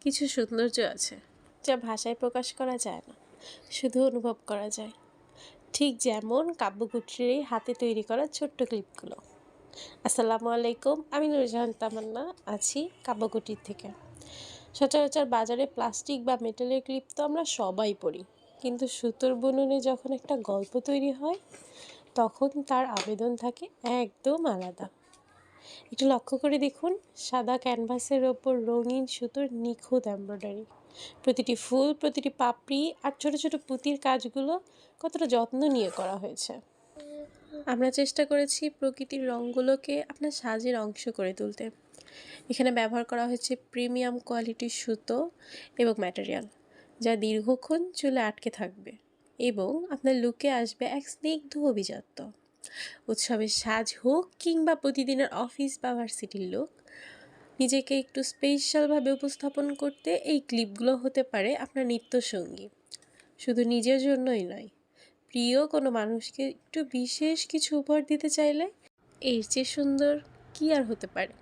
কিছু সৌন্দর্য আছে যা ভাষায় প্রকাশ করা যায় না, শুধু অনুভব করা যায়। ঠিক যেমন কাব্যকুটির এই হাতে তৈরি করা ছোট্ট ক্লিপগুলো। আসসালামু আলাইকুম, আমি নুরজাহান তামান্না আছি কাব্যকুটির থেকে। সচরাচর বাজারে প্লাস্টিক বা মেটালের ক্লিপ তো আমরা সবাই পড়ি, কিন্তু সুতোর বুননে যখন একটা গল্প তৈরি হয় তখন তার আবেদন থাকে একদম আলাদা। একটু লক্ষ্য করে দেখুন, সাদা ক্যানভাসের ওপর রঙিন সুতোর নিখুঁত এমব্রয়ডারি, প্রতিটি ফুল, প্রতিটি পাপড়ি আর ছোট ছোট পুঁতির কাজগুলো কতটা যত্ন নিয়ে করা হয়েছে। আমরা চেষ্টা করেছি প্রকৃতির রঙগুলোকে আপনার সাজের অংশ করে তুলতে। এখানে ব্যবহার করা হয়েছে প্রিমিয়াম কোয়ালিটির সুতো এবং ম্যাটেরিয়াল, যা দীর্ঘক্ষণ চুলে আটকে থাকবে এবং আপনার লুকে আসবে এক স্নিগ্ধ অভিজাত্য। উৎসবের সাজ হোক কিংবা প্রতিদিনের অফিস বা ভার্সিটির লোক, নিজেকে একটু স্পেশালভাবে উপস্থাপন করতে এই ক্লিপগুলো হতে পারে আপনার নিত্যসঙ্গী। শুধু নিজের জন্যই নয়, প্রিয় কোনো মানুষকে একটু বিশেষ কিছু উপহার দিতে চাইলে এর চেয়ে সুন্দর কী আর হতে পারে।